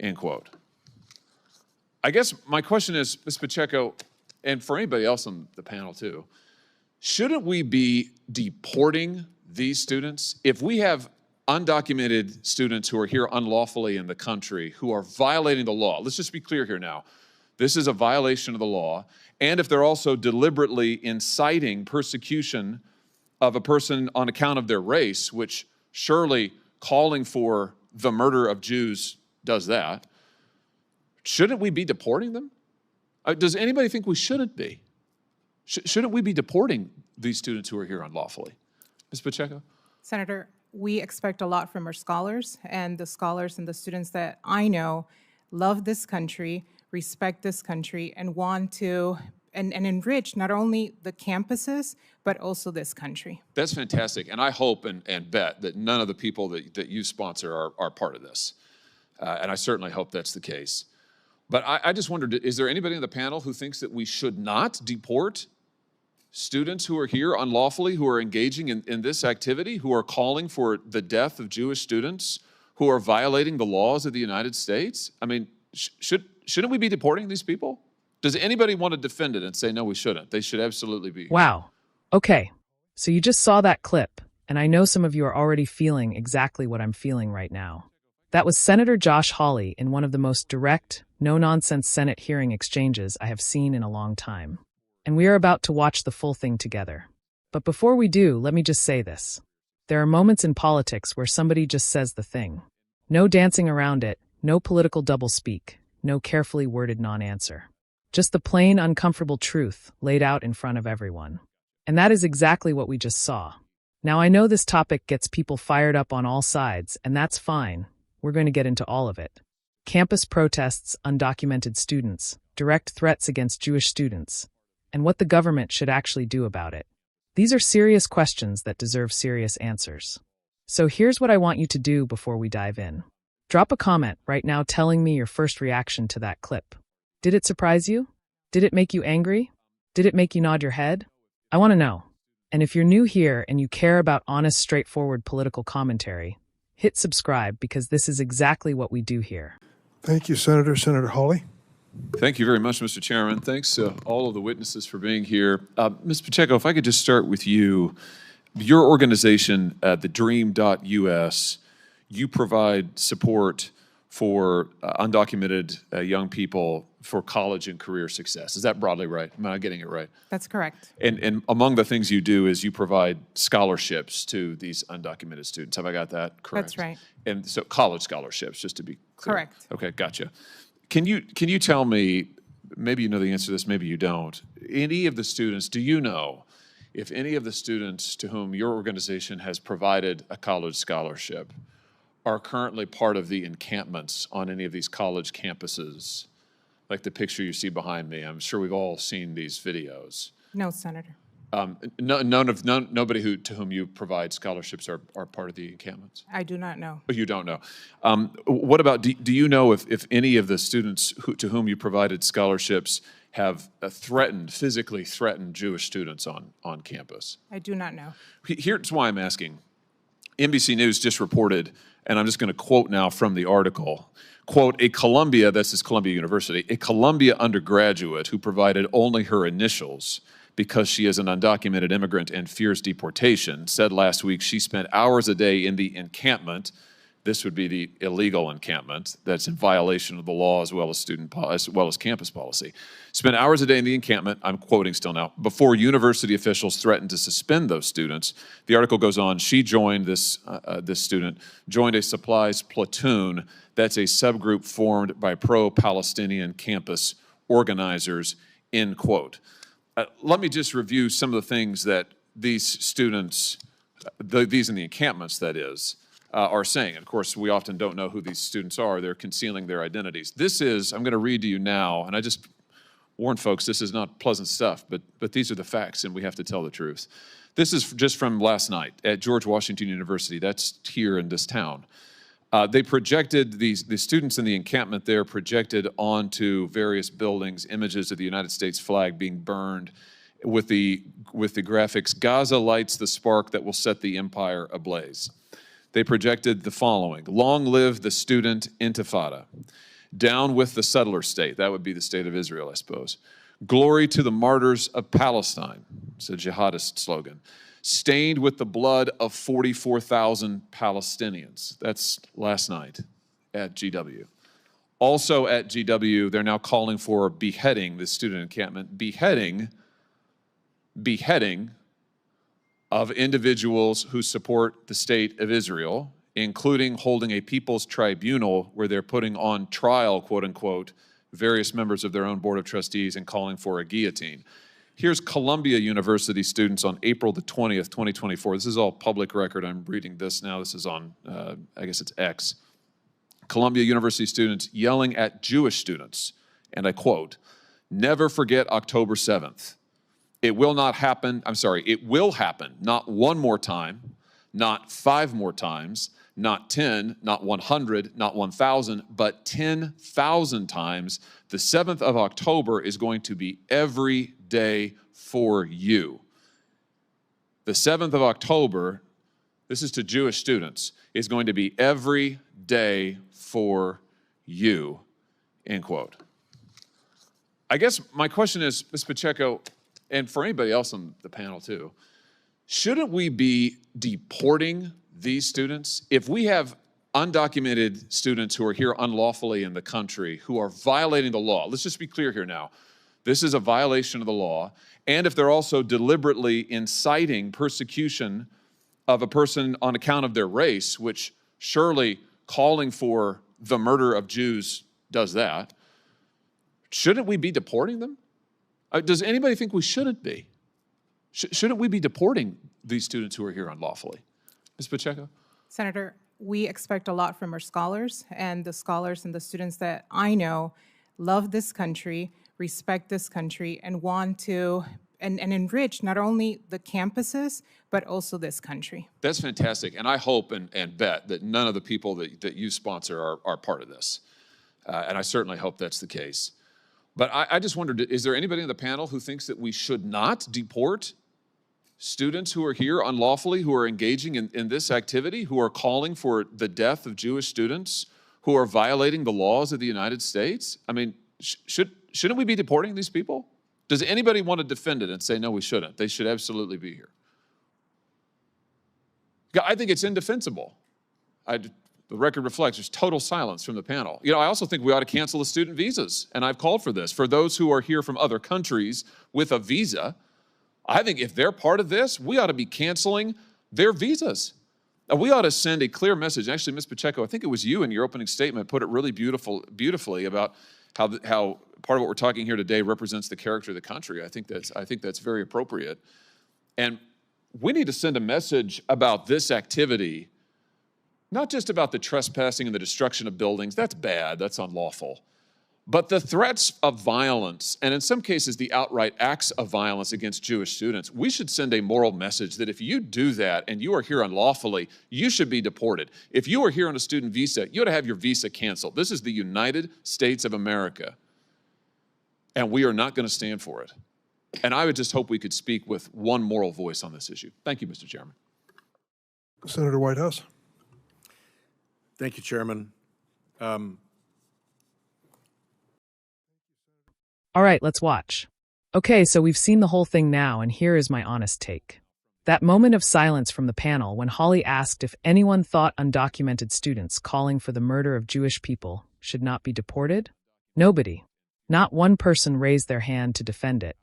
end quote. I guess my question is, Ms. Pacheco, and for anybody else on the panel too, shouldn't we be deporting these students? If we have undocumented students who are here unlawfully in the country who are violating the law, let's just be clear here now, this is a violation of the law, and if they're also deliberately inciting persecution of a person on account of their race, which surely calling for the murder of Jews does that, shouldn't we be deporting them? Does anybody think we shouldn't be? Shouldn't we be deporting these students who are here unlawfully? Ms. Pacheco? Senator, we expect a lot from our scholars, and the scholars and the students that I know love this country, respect this country, and want to and enrich not only the campuses, but also this country. That's fantastic, and I hope and bet that none of the people that you sponsor are part of this. And I certainly hope that's the case. But I just wondered, is there anybody on the panel who thinks that we should not deport students who are here unlawfully, who are engaging in this activity, who are calling for the death of Jewish students, who are violating the laws of the United States? I mean, shouldn't we be deporting these people? Does anybody want to defend it and say, no, we shouldn't? They should absolutely be. Wow. Okay. So you just saw that clip, and I know some of you are already feeling exactly what I'm feeling right now. That was Senator Josh Hawley in one of the most direct, no-nonsense Senate hearing exchanges I have seen in a long time. And we are about to watch the full thing together. But before we do, let me just say this. There are moments in politics where somebody just says the thing. No dancing around it, no political doublespeak, no carefully worded non-answer. Just the plain, uncomfortable truth laid out in front of everyone. And that is exactly what we just saw. Now, I know this topic gets people fired up on all sides, and that's fine. We're going to get into all of it. Campus protests, undocumented students, direct threats against Jewish students, and what the government should actually do about it. These are serious questions that deserve serious answers. So here's what I want you to do before we dive in. Drop a comment right now telling me your first reaction to that clip. Did it surprise you? Did it make you angry? Did it make you nod your head? I want to know. And if you're new here and you care about honest, straightforward political commentary, hit subscribe because this is exactly what we do here. Thank you, Senator. Senator Hawley. Thank you very much, Mr. Chairman. Thanks to all of the witnesses for being here. Ms. Pacheco, if I could just start with you. Your organization, the Dream.us, you provide support for undocumented young people for college and career success. Is that broadly right? Am I getting it right? That's correct. And among the things you do is you provide scholarships to these undocumented students. Have I got that correct? That's right. And so college scholarships, just to be clear. Correct. Okay, gotcha. Can you tell me, maybe you know the answer to this, maybe you don't, any of the students, do you know if any of the students to whom your organization has provided a college scholarship are currently part of the encampments on any of these college campuses, like the picture you see behind me? I'm sure we've all seen these videos. No, Senator. Nobody to whom you provide scholarships are part of the encampments? I do not know. Oh, you don't know. What about, do you know if any of the students to whom you provided scholarships have physically threatened Jewish students on campus? I do not know. Here's why I'm asking. NBC News just reported, and I'm just going to quote now from the article, quote, this is Columbia University, a Columbia undergraduate who provided only her initials because she is an undocumented immigrant and fears deportation, said last week she spent hours a day in the encampment. This would be the illegal encampment that's in violation of the law as well as campus policy. Spent hours a day in the encampment, I'm quoting still now, before university officials threatened to suspend those students. The article goes on, she joined, this student, joined a supplies platoon. That's a subgroup formed by pro-Palestinian campus organizers, end quote. Let me just review some of the things that these students, these in the encampments that is, are saying. And of course, we often don't know who these students are. They're concealing their identities. This is, I'm going to read to you now, and I just warn folks, this is not pleasant stuff, but these are the facts, and we have to tell the truth. This is just from last night at George Washington University. That's here in this town. They projected, the students in the encampment there projected onto various buildings images of the United States flag being burned with the graphics, Gaza lights the spark that will set the empire ablaze. They projected the following: long live the student intifada. Down with the settler state. That would be the state of Israel, I suppose. Glory to the martyrs of Palestine. It's a jihadist slogan. Stained with the blood of 44,000 Palestinians. That's last night at GW. Also at GW, they're now calling for beheading, the student encampment, beheading of individuals who support the state of Israel, including holding a people's tribunal where they're putting on trial, quote unquote, various members of their own board of trustees and calling for a guillotine. Here's Columbia University students on April the 20th, 2024. This is all public record. I'm reading this now. This is on, I guess it's X. Columbia University students yelling at Jewish students, and I quote, "Never forget October 7th. It will not happen, it will happen, not one more time, not 5 more times, not 10, not 100, not 1,000, but 10,000 times. The 7th of October is going to be every day for you." The 7th of October, this is to Jewish students, is going to be every day for you, end quote. I guess my question is, Ms. Pacheco, and for anybody else on the panel too, shouldn't we be deporting these students? If we have undocumented students who are here unlawfully in the country who are violating the law, let's just be clear here now, this is a violation of the law, and if they're also deliberately inciting persecution of a person on account of their race, which surely calling for the murder of Jews does that, shouldn't we be deporting them? Does anybody think we shouldn't be? Shouldn't we be deporting these students who are here unlawfully? Ms. Pacheco? Senator, we expect a lot from our scholars, and the scholars and the students that I know love this country, respect this country, and want to and enrich not only the campuses, but also this country. That's fantastic, and I hope and bet that none of the people that you sponsor are part of this. And I certainly hope that's the case. But I just wondered, is there anybody on the panel who thinks that we should not deport students who are here unlawfully, who are engaging in this activity, who are calling for the death of Jewish students, who are violating the laws of the United States? I mean, shouldn't we be deporting these people? Does anybody want to defend it and say, no, we shouldn't? They should absolutely be here. I think it's indefensible. The record reflects there's total silence from the panel. You know, I also think we ought to cancel the student visas, and I've called for this. For those who are here from other countries with a visa, I think if they're part of this, we ought to be canceling their visas. We ought to send a clear message. Actually, Ms. Pacheco, I think it was you in your opening statement put it really beautifully about how part of what we're talking here today represents the character of the country. I think that's very appropriate. And we need to send a message about this activity, not just about the trespassing and the destruction of buildings. That's bad, that's unlawful. But the threats of violence, and in some cases the outright acts of violence against Jewish students, we should send a moral message that if you do that and you are here unlawfully, you should be deported. If you are here on a student visa, you ought to have your visa canceled. This is the United States of America, and we are not going to stand for it. And I would just hope we could speak with one moral voice on this issue. Thank you, Mr. Chairman. Senator Whitehouse. Thank you, Chairman. All right, let's watch. Okay, so we've seen the whole thing now, and here is my honest take. That moment of silence from the panel when Hawley asked if anyone thought undocumented students calling for the murder of Jewish people should not be deported? Nobody. Not one person raised their hand to defend it.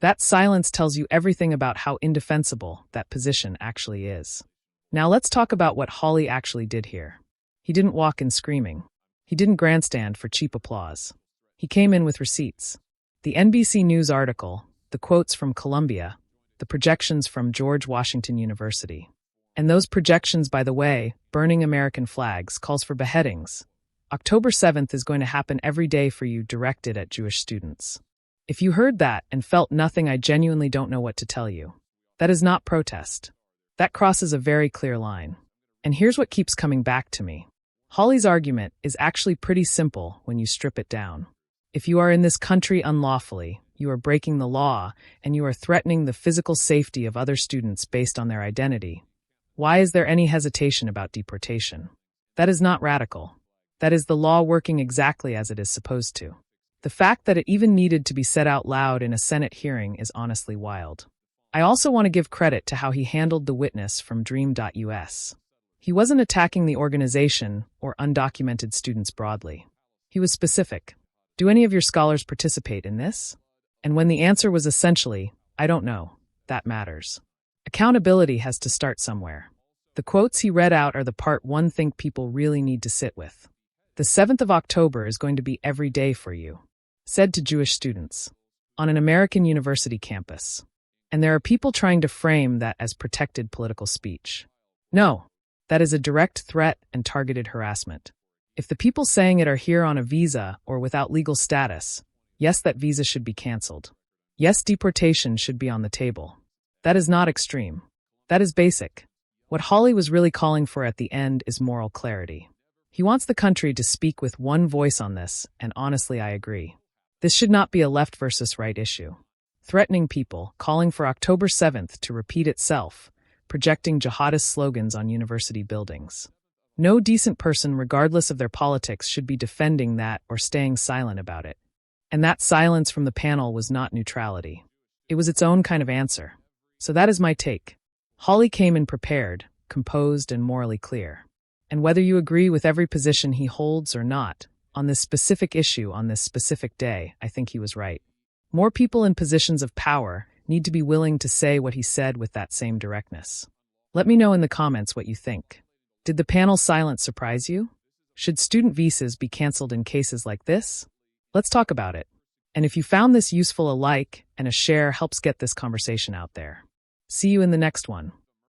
That silence tells you everything about how indefensible that position actually is. Now let's talk about what Hawley actually did here. He didn't walk in screaming. He didn't grandstand for cheap applause. He came in with receipts. The NBC News article, the quotes from Columbia, the projections from George Washington University. And those projections, by the way, burning American flags, calls for beheadings. October 7th is going to happen every day for you, directed at Jewish students. If you heard that and felt nothing, I genuinely don't know what to tell you. That is not protest. That crosses a very clear line. And here's what keeps coming back to me. Hawley's argument is actually pretty simple when you strip it down. If you are in this country unlawfully, you are breaking the law, and you are threatening the physical safety of other students based on their identity. Why is there any hesitation about deportation? That is not radical. That is the law working exactly as it is supposed to. The fact that it even needed to be said out loud in a Senate hearing is honestly wild. I also want to give credit to how he handled the witness from Dream.us. He wasn't attacking the organization or undocumented students broadly. He was specific. Do any of your scholars participate in this? And when the answer was essentially, I don't know, that matters. Accountability has to start somewhere. The quotes he read out are the part one think people really need to sit with. The 7th of October is going to be every day for you, said to Jewish students, on an American university campus. And there are people trying to frame that as protected political speech. No, that is a direct threat and targeted harassment. If the people saying it are here on a visa or without legal status, yes, that visa should be canceled. Yes, deportation should be on the table. That is not extreme. That is basic. What Hawley was really calling for at the end is moral clarity. He wants the country to speak with one voice on this, and honestly, I agree. This should not be a left versus right issue. Threatening people, calling for October 7th to repeat itself, projecting jihadist slogans on university buildings. No decent person, regardless of their politics, should be defending that or staying silent about it. And that silence from the panel was not neutrality. It was its own kind of answer. So that is my take. Hawley came in prepared, composed, and morally clear. And whether you agree with every position he holds or not, on this specific issue on this specific day, I think he was right. More people in positions of power need to be willing to say what he said with that same directness. Let me know in the comments what you think. Did the panel's silence surprise you? Should student visas be canceled in cases like this? Let's talk about it. And if you found this useful, a like and a share helps get this conversation out there. See you in the next one.